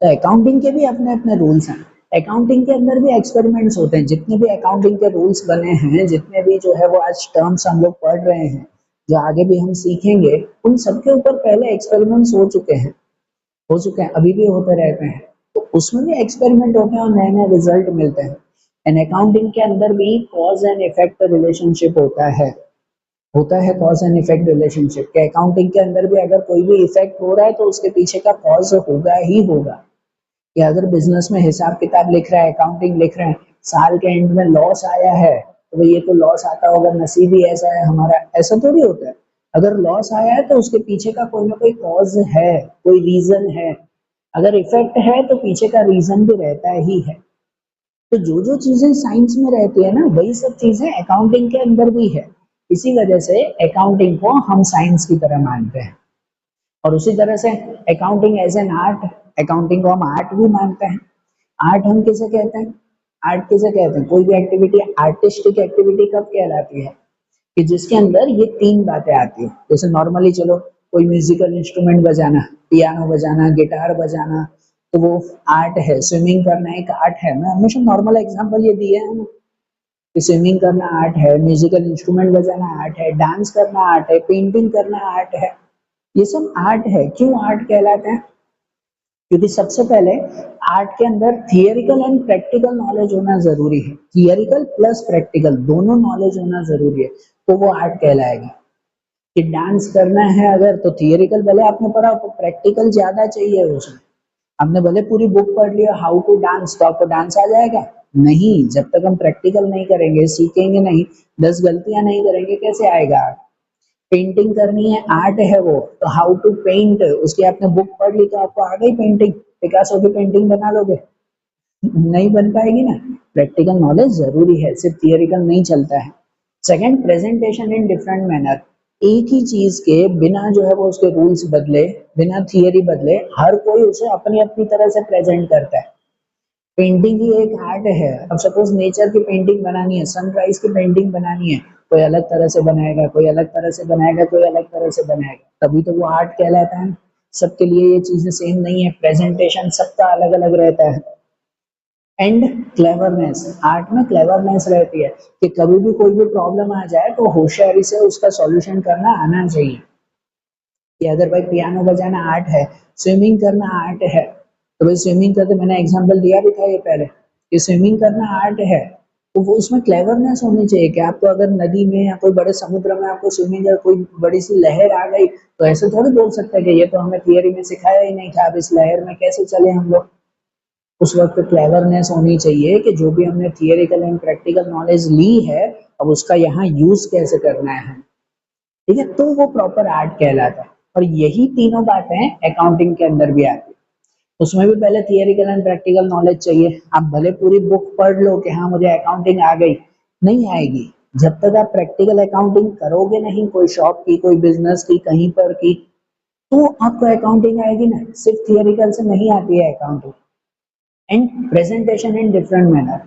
तो अकाउंटिंग के भी अपने अपने रूल्स हैं। अकाउंटिंग के अंदर भी एक्सपेरिमेंट्स होते हैं, जितने भी अकाउंटिंग के रूल्स बने हैं, जितने भी जो है वो आज टर्म्स हम लोग पढ़ रहे हैं, जो आगे भी हम सीखेंगे, उन सबके ऊपर पहले एक्सपेरिमेंट्स हो चुके हैं, अभी भी होते रहते हैं। तो उसमें भी एक्सपेरिमेंट होते हैं और नए नए रिजल्ट मिलते हैं। एंड अकाउंटिंग के अंदर भी कॉज एंड इफेक्ट रिलेशनशिप होता है कॉज एंड इफेक्ट रिलेशनशिप के। अकाउंटिंग के अंदर भी अगर कोई भी इफेक्ट हो रहा है, तो उसके पीछे का कॉज होगा ही होगा। कि अगर बिजनेस में हिसाब किताब लिख रहा है, अकाउंटिंग लिख रहे हैं, साल के एंड में लॉस आया है, तो भाई ये तो लॉस आता होगा, नसीब ही ऐसा है हमारा, ऐसा थोड़ी होता है। अगर लॉस आया है, तो उसके पीछे का कोई ना कोई कॉज है, कोई रीजन है। अगर इफेक्ट है, तो पीछे का रीजन भी रहता ही है। तो जो जो चीजें साइंस में रहती है ना, वही सब चीजें अकाउंटिंग के अंदर भी है। इसी वजह से अकाउंटिंग को हम साइंस की तरह मानते हैं। और उसी तरह से accounting as an art, accounting को हम आर्ट भी मानते हैं। आर्ट हम किसे कहते हैं? आर्ट किसे कहते हैं? कोई भी एक्टिविटी आर्टिस्टिक एक्टिविटी कब कहलाती है? कि जिसके अंदर ये तीन बातें आती है। जैसे नॉर्मली चलो कोई म्यूजिकल इंस्ट्रूमेंट बजाना, पियानो बजाना, गिटार बजाना, तो वो आर्ट है। स्विमिंग करना एक आर्ट है। मैं हमेशा नॉर्मल एग्जांपल ये दिए हैं ना, कि स्विमिंग करना आर्ट है, म्यूजिकल इंस्ट्रूमेंट बजाना आर्ट है, डांस करना आर्ट है, पेंटिंग करना आर्ट है। ये सब आर्ट है। क्यों आर्ट कहलाते हैं? क्योंकि सबसे पहले आर्ट के अंदर थियरिकल एंड प्रैक्टिकल नॉलेज होना जरूरी है। थियरिकल प्लस प्रैक्टिकल दोनों नॉलेज होना जरूरी है, तो वो आर्ट कहलाएगा। कि डांस करना है अगर, तो थियरिकल भले आपने पढ़ा तो प्रैक्टिकल ज्यादा चाहिए उसमें। आपने भले पूरी बुक पढ़ लिया हाउ टू डांस, तो आपको डांस आ जाएगा? नहीं, जब तक हम प्रैक्टिकल नहीं करेंगे, सीखेंगे नहीं, 10 गलतियां नहीं करेंगे, कैसे आएगा? पेंटिंग करनी है, आर्ट है वो, तो हाउ टू पेंट, उसकी आपने बुक पढ़ ली तो आपको आ गई पेंटिंग। पिकासो की पेंटिंग बना लोगे? नहीं बन पाएगी ना। प्रैक्टिकल नॉलेज जरूरी है, सिर्फ थियरिकल नहीं चलता है। Second, presentation in different manner. एक ही चीज के बिना जो है वो उसके रूल्स बदले, बिना थियरी बदले, हर कोई उसे अपनी अपनी तरह से प्रेजेंट करता है। पेंटिंग ही एक आर्ट है। अब सपोज नेचर की पेंटिंग बनानी है, सनराइज की पेंटिंग बनानी है, कोई अलग तरह से बनाएगा, कोई अलग तरह से बनाएगा, कोई अलग तरह से बनाएगा, तभी तो वो आर्ट कहलाता है। सबके लिए ये चीजें सेम नहीं है, प्रेजेंटेशन सबका अलग अलग रहता है। एंड क्लेवरनेस, आर्ट में क्लेवरनेस रहती है कि कभी भी कोई भी प्रॉब्लम आ जाए तो होशियारी से उसका सॉल्यूशन करना आना चाहिए। कि अगर भाई पियानो बजाना आर्ट है, स्विमिंग करना आर्ट है, तो भाई स्विमिंग करते, मैंने एग्जांपल दिया भी था ये पहले, कि स्विमिंग करना आर्ट है, तो वो उसमें क्लेवरनेस होनी चाहिए। कि आपको अगर नदी में या कोई बड़े समुद्र में आपको स्विमिंग, कोई बड़ी सी लहर आ गई, तो ऐसे थोड़ी बोल सकते हैं कि ये तो हमें थियरी में सिखाया ही नहीं था, अब इस लहर में कैसे चले हम लोग। उस वक्त क्लेवरनेस होनी चाहिए कि जो भी हमने थियरिकल एंड प्रैक्टिकल नॉलेज ली है, अब उसका यहाँ यूज कैसे करना है। ठीक है, तो वो प्रॉपर आर्ट कहलाता है। और यही तीनों बातें अकाउंटिंग के अंदर भी आती है। उसमें भी पहले थियरिकल एंड प्रैक्टिकल नॉलेज चाहिए। आप भले पूरी बुक पढ़ लो कि हाँ मुझे अकाउंटिंग आ गई, नहीं आएगी जब तक आप प्रैक्टिकल अकाउंटिंग करोगे नहीं। कोई शॉप की, कोई बिजनेस की, कहीं पर की, तो आपको अकाउंटिंग आएगी ना। सिर्फ थियरिकल से नहीं आती है accounting. And presentation in different manner,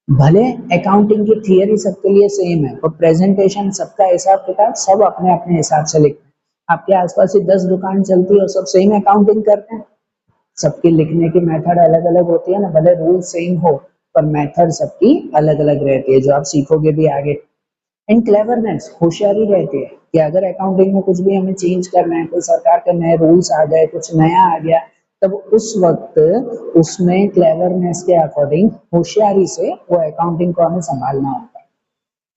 भले अकाउंटिंग की थियरी सबके लिए सेम है, और प्रेजेंटेशन सबका हिसाब किताब सब अपने अपने हिसाब से लिखते हैं। आपके आसपास ही 10 दुकान चलती है और सब सेम अकाउंटिंग करते हैं। सबकी लिखने की मेथड अलग अलग होती है ना, भले रूल सेम हो, पर मेथड सबकी अलग अलग रहती है, जो आप सीखोगे भी आगे। एंड क्लेवरनेस, होशियारी रहती है कि अगर अकाउंटिंग में कुछ भी हमें चेंज करना है, कोई सरकार के नए रूल्स आ गए, कुछ नया आ गया, तब उस वक्त उसमें क्लेवरनेस के अकॉर्डिंग होशियारी से वो अकाउंटिंग को हमें संभालना होता है।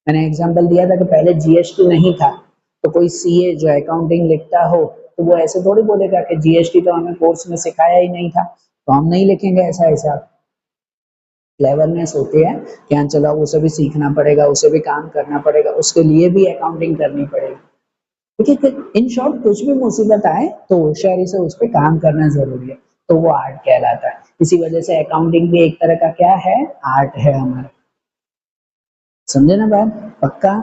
मैंने एग्जांपल दिया था कि पहले जीएसटी नहीं था, तो कोई सीए जो अकाउंटिंग लिखता हो, तो वो ऐसे थोड़ी बोलेगा कि जीएसटी तो हमें कोर्स में सिखाया ही नहीं था, तो हम नहीं लिखेंगे ऐसा हिसाब। क्लेवरनेस होती है कि हाँ चलो उसे भी सीखना पड़ेगा, उसे भी काम करना पड़ेगा, उसके लिए भी अकाउंटिंग करनी पड़ेगी। ठीक है, इन शॉर्ट कुछ भी मुसीबत आए तो होशियारी से उस पर काम करना जरूरी है, तो वो आर्ट कहलाता है। इसी वजह से अकाउंटिंग भी एक तरह का क्या है, आर्ट है हमारा। समझे ना बात? पक्का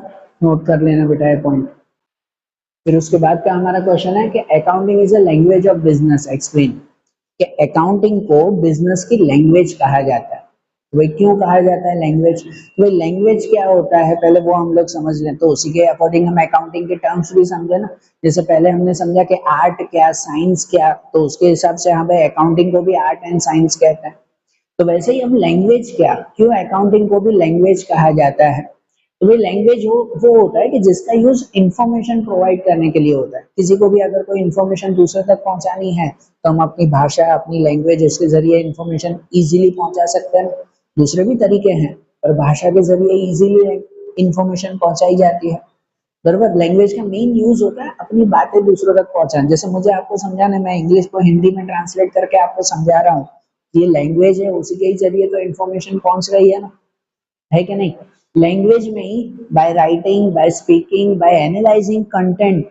नोट कर लेना बेटा ये पॉइंट। फिर उसके बाद का हमारा क्वेश्चन है कि accounting is a language of business, explain. कि अकाउंटिंग को बिजनेस की लैंग्वेज कहा जाता है। तो भाई क्यों कहा जाता है लैंग्वेज? तो भाई लैंग्वेज क्या होता है पहले वो हम लोग समझ लें, तो उसी के अकॉर्डिंग हम अकाउंटिंग के टर्म्स भी समझे ना। जैसे पहले हमने समझा कि आर्ट क्या, साइंस क्या, तो उसके हिसाब से हाँ भाई अकाउंटिंग को भी आर्ट एंड साइंस कहते हैं। तो वैसे ही हम लैंग्वेज क्या, क्यों अकाउंटिंग को भी लैंग्वेज कहा जाता है? तो भाई लैंग्वेज वो होता है कि जिसका यूज इंफॉर्मेशन प्रोवाइड करने के लिए होता है। किसी को भी अगर कोई इंफॉर्मेशन दूसरे तक पहुंचानी है, तो हम अपनी भाषा, अपनी लैंग्वेज, उसके जरिए इंफॉर्मेशन इजीली पहुंचा सकते हैं। दूसरे भी तरीके हैं, पर भाषा के जरिए इजीली इंफॉर्मेशन पहुंचाई जाती है। बराबर, लैंग्वेज का मेन यूज होता है अपनी बातें दूसरों तक पहुंचाना। जैसे मुझे आपको समझाना है, मैं इंग्लिश को हिंदी में ट्रांसलेट करके आपको समझा रहा हूँ, ये लैंग्वेज है, उसी के ही जरिए तो इंफॉर्मेशन पहुंच रही है ना, है कि नहीं? लैंग्वेज में ही by writing, by speaking, by analysing content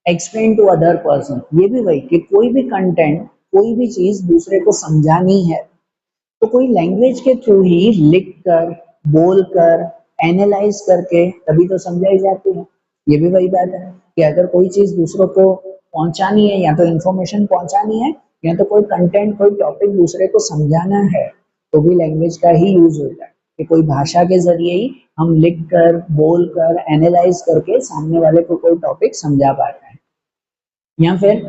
explain to other person, ये भी वही कि कोई भी कंटेंट, कोई भी चीज दूसरे को समझानी है, तो कोई लैंग्वेज के थ्रू ही लिख कर, बोल कर, एनालाइज करके तभी तो समझाई जाती है। ये भी वही बात है कि अगर कोई चीज दूसरों को पहुंचानी है, या तो इंफॉर्मेशन पहुंचानी है, या तो कोई कंटेंट, कोई टॉपिक दूसरे को समझाना है, तो भी लैंग्वेज का ही यूज होता है कि कोई भाषा के जरिए ही हम लिख कर, बोल कर, एनालाइज करके सामने वाले को कोई टॉपिक समझा पाते हैं। या फिर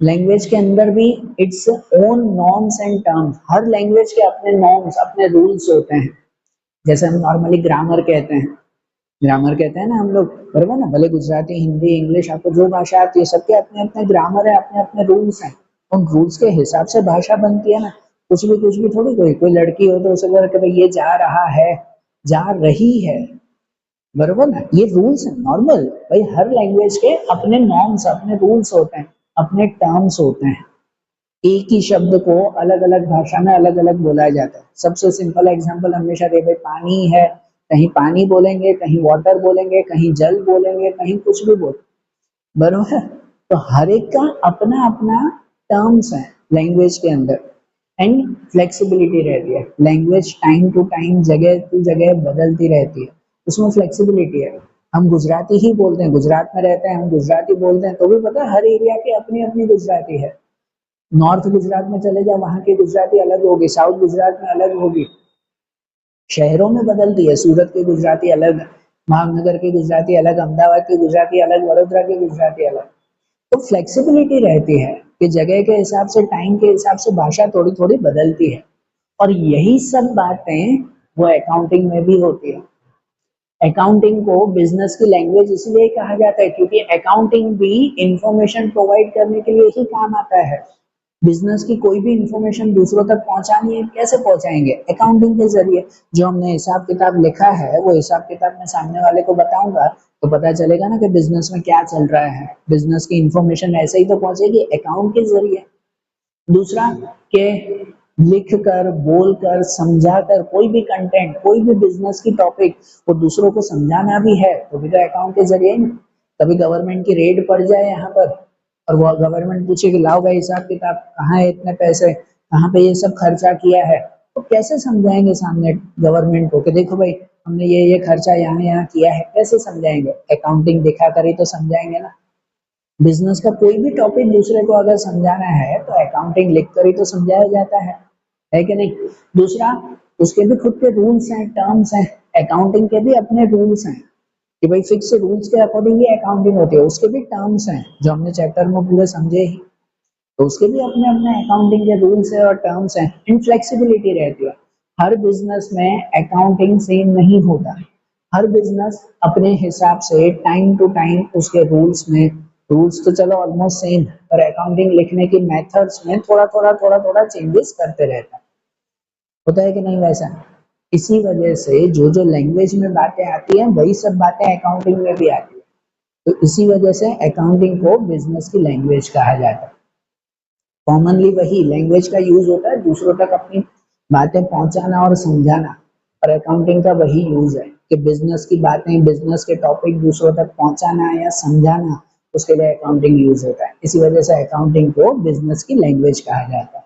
लैंग्वेज के अंदर भी its own norms and terms, her language के अपने नॉर्म्स, अपने रूल्स होते हैं। जैसे हम नॉर्मली ग्रामर कहते हैं, ग्रामर कहते हैं ना हम लोग, बराबर ना, भले गुजराती, हिंदी, इंग्लिश, आपको जो भाषा आती है सबके अपने अपने ग्रामर है, अपने अपने रूल्स हैं। उन रूल्स के हिसाब से भाषा बनती है ना। कुछ भी थोड़ी, कोई कोई लड़की हो तो उसे बोल के भाई ये जा रहा है, जा रही है, बरोबर ना, ये रूल्स है नॉर्मल। भाई हर लैंग्वेज के अपने नॉर्म्स, अपने रूल्स होते हैं, अपने टर्म्स होते हैं। एक ही शब्द को अलग अलग भाषा में अलग अलग बोला जाता है। सबसे सिंपल एग्जांपल हमेशा दे, भाई पानी है, कहीं पानी बोलेंगे, कहीं वाटर बोलेंगे, कहीं जल बोलेंगे, कहीं कुछ भी बोल, बरोबर। तो हर एक का अपना अपना टर्म्स है लैंग्वेज के अंदर। एंड फ्लेक्सिबिलिटी रहती है, लैंग्वेज टाइम टू टाइम, जगह टू जगह बदलती रहती है, उसमें फ्लेक्सिबिलिटी है। हम गुजराती ही बोलते हैं, गुजरात में रहते हैं, हम गुजराती बोलते हैं, तो भी पता है हर एरिया की अपनी अपनी गुजराती है। नॉर्थ गुजरात में चले जाओ, वहां की गुजराती अलग होगी, साउथ गुजरात में अलग होगी, शहरों में बदलती है। सूरत की गुजराती अलग, भावनगर की गुजराती अलग, अहमदाबाद की गुजराती अलग, वडोदरा की गुजराती अलग। तो फ्लेक्सिबिलिटी रहती है कि जगह के हिसाब से, टाइम के हिसाब से भाषा थोड़ी थोड़ी बदलती है। और यही सब बातें वो अकाउंटिंग में भी होती है। अकाउंटिंग को बिजनेस की लैंग्वेज इसलिए कहा जाता है क्योंकि अकाउंटिंग भी इंफॉर्मेशन प्रोवाइड करने के लिए ही काम आता है। बिजनेस की कोई भी इंफॉर्मेशन दूसरों तक पहुंचानी है, कैसे पहुंचाएंगे? अकाउंटिंग के जरिए। जो हमने हिसाब किताब लिखा है, वो हिसाब किताब मैं सामने वाले को बताऊंगा तो पता चलेगा ना कि बिजनेस में क्या चल रहा है। बिजनेस की इंफॉर्मेशन ऐसे ही तो पहुंचेगी अकाउंट के जरिए। दूसरा के लिख कर, बोल कर, समझा कर, कोई भी कंटेंट, कोई भी बिजनेस की टॉपिक वो दूसरों को समझाना भी है तो भी तो अकाउंट के जरिए ही। कभी गवर्नमेंट की रेड पड़ जाए यहाँ पर और वो गवर्नमेंट पूछे कि लाओ भाई हिसाब किताब, कहाँ है इतने पैसे, कहाँ पे ये सब खर्चा किया है, तो कैसे समझाएंगे सामने गवर्नमेंट को कि देखो भाई हमने ये खर्चा यहाँ यहाँ किया है, कैसे समझाएंगे? अकाउंटिंग दिखा कर ही तो समझाएंगे ना। बिजनेस का कोई भी टॉपिक दूसरे को अगर समझाना है तो अकाउंटिंग लिख कर ही तो समझाया जाता है कि नहीं? दूसरा, उसके भी खुद के रूल्स हैं, टर्म्स हैं। अकाउंटिंग के भी अपने रूल्स हैं कि भाई फिक्स रूल्स के अकॉर्डिंग ही अकाउंटिंग होती है। उसके भी टर्म्स हैं जो हमने चैप्टर में पूरे समझे ही, तो उसके भी अपने अपने अकाउंटिंग के रूल्स है और टर्म्स हैं। इनफ्लेक्सिबिलिटी रहती है। हर बिजनेस में अकाउंटिंग सेम नहीं होता। हर बिजनेस अपने हिसाब से टाइम टू टाइम उसके रूल्स में, रूल्स तो चलो ऑलमोस्ट सेम, पर अकाउंटिंग लिखने की मेथड्स में थोड़ा थोड़ा चेंजेस करते रहता है। होता है कि नहीं वैसा? इसी वजह से जो जो लैंग्वेज में बातें आती हैं वही सब बातें अकाउंटिंग में भी आती है। तो इसी वजह से अकाउंटिंग को बिजनेस की लैंग्वेज कहा जाता है। कॉमनली वही लैंग्वेज का यूज होता है दूसरों तक अपनी बातें पहुंचाना और समझाना, और अकाउंटिंग का वही यूज है कि बिजनेस की बातें, बिजनेस के टॉपिक दूसरों तक पहुंचाना या समझाना, उसके लिए अकाउंटिंग यूज होता है। इसी वजह से अकाउंटिंग को बिजनेस की लैंग्वेज कहा जाता है।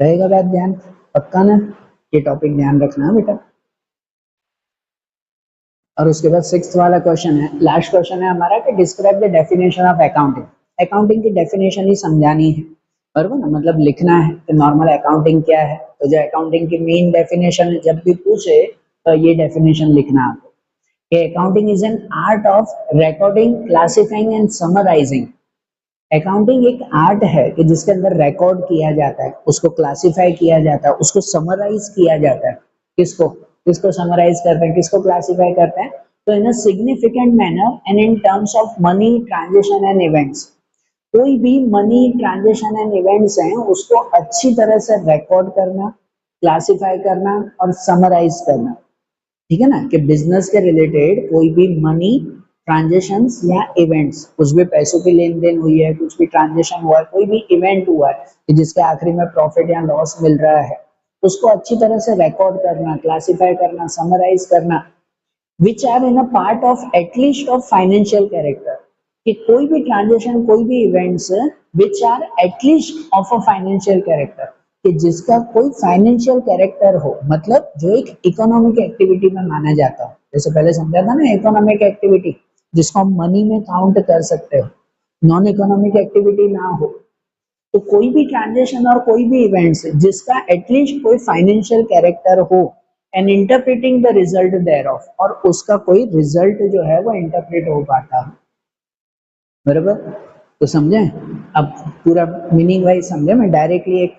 रहेगा बात ध्यान? पक्का ना? ये टॉपिक ध्यान रखना बेटा। और उसके बाद सिक्स्थ वाला क्वेश्चन है, लास्ट क्वेश्चन है हमारा कि describe the definition of accounting. Accounting की डेफिनेशन ही समझानी है, बराबर ना, मतलब लिखना है कि नॉर्मल अकाउंटिंग क्या है। तो जो अकाउंटिंग की मेन डेफिनेशन जब भी पूछे तो ये डेफिनेशन लिखना आपको कि accounting is an art of recording, classifying and summarising. Accounting एक आर्ट है कि जिसके अंदर रिकॉर्ड किया जाता है, उसको क्लासिफाई किया जाता है, उसको समराइज किया जाता है। किसको किसको समराइज करते हैं, किसको क्लासिफाई करते हैं? तो in a significant manner and in terms of money transaction and events. कोई भी मनी ट्रांजेक्शन एंड इवेंट्स हैं उसको अच्छी तरह से रिकॉर्ड करना, क्लासिफाई करना और समराइज करना। ठीक है ना, कि बिजनेस के रिलेटेड कोई भी मनी ट्रांजेक्शन्स या इवेंट्स, कुछ भी पैसों की लेन देन हुई है, कुछ भी ट्रांजेक्शन हुआ है, कोई भी इवेंट हुआ है कि जिसके आखिरी में प्रॉफिट या लॉस मिल रहा है, उसको अच्छी तरह से रिकॉर्ड करना, क्लासिफाई करना, समराइज करना, which are in a part of at least of financial character. कि कोई भी ट्रांजेक्शन, कोई भी events which are at least of a financial character, कि जिसका कोई फाइनेंशियल कैरेक्टर हो, मतलब जो एक इकोनॉमिक एक्टिविटी में माना जाता हो। जैसे पहले समझा था ना, इकोनॉमिक एक्टिविटी जिसको हम मनी में काउंट कर सकते हो, नॉन इकोनॉमिक एक्टिविटी ना हो, तो कोई भी ट्रांजेक्शन और कोई भी इवेंट्स जिसका एटलीस्ट कोई फाइनेंशियल कैरेक्टर हो and interpreting the result thereof, और उसका कोई रिजल्ट जो है वो इंटरप्रेट हो पाता है, बराबर। तो समझे, अब पूरा मीनिंग वाइज समझे, मैं डायरेक्टली एक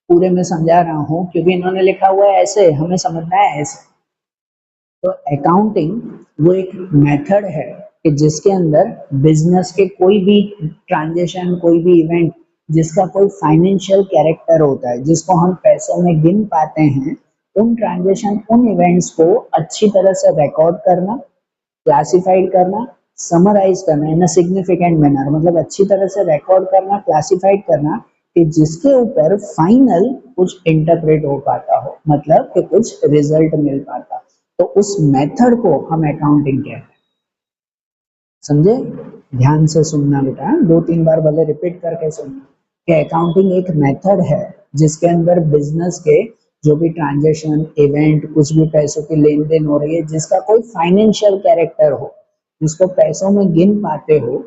पूरे में समझा रहा हूँ क्योंकि इन्होंने लिखा हुआ है ऐसे, हमें समझना है ऐसे। तो अकाउंटिंग वो एक मेथड है कि जिसके अंदर बिजनेस के कोई भी ट्रांजेक्शन, कोई भी इवेंट जिसका कोई फाइनेंशियल कैरेक्टर होता है, जिसको हम पैसों में गिन पाते हैं, उन ट्रांजेक्शन, उन इवेंट्स को अच्छी तरह से रिकॉर्ड करना, क्लासिफाइड करना, समराइज करना इन अ सिग्निफिकेंट मैनर, मतलब अच्छी तरह से रिकॉर्ड करना, क्लासिफाइड करना कि जिसके ऊपर फाइनल कुछ इंटरप्रेट हो पाता हो, मतलब कि कुछ रिजल्ट मिल पाता। तो उस मेथड को हम अकाउंटिंग कहते हैं, समझे। ध्यान से सुनना बेटा, 2-3 बार भले रिपीट करके सुनना कि अकाउंटिंग एक मेथड है जिसके अंदर बिजनेस के जो भी ट्रांजेक्शन, इवेंट, कुछ भी पैसों की लेन देन हो रही है, जिसका कोई फाइनेंशियल कैरेक्टर हो, जिसको पैसों में गिन पाते हो,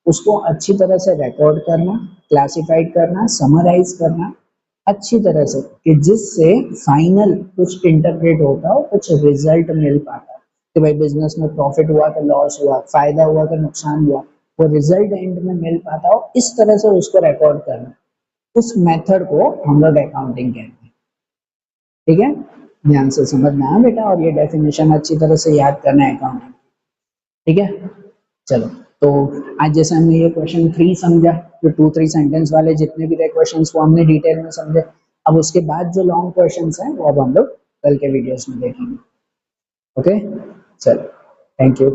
उसको अच्छी तरह से रिकॉर्ड करना, क्लासिफाइड करना, समराइज करना अच्छी तरह से कि जिससे फाइनल कुछ इंटरप्रेट होता हो, कुछ रिजल्ट मिल पाता है कि भाई बिजनेस में प्रॉफिट हुआ कि लॉस हुआ, फायदा हुआ कि नुकसान हुआ, वो रिजल्ट एंड में मिल पाता हो, इस तरह से उसको रिकॉर्ड करना, उस मेथड को हम लोग अकाउंटिंग कहते हैं। ठीक है, ध्यान से समझना है बेटा, और ये डेफिनेशन अच्छी तरह से याद करना है अकाउंटिंग। ठीक है, चलो। तो आज जैसे हमने ये क्वेश्चन 3 समझा, जो 2-3 सेंटेंस वाले जितने भी थे क्वेश्चंस वो हमने डिटेल में समझे। अब उसके बाद जो लॉन्ग क्वेश्चंस हैं वो अब हम लोग कल के वीडियोस में देखेंगे। ओके, चलो, थैंक यू।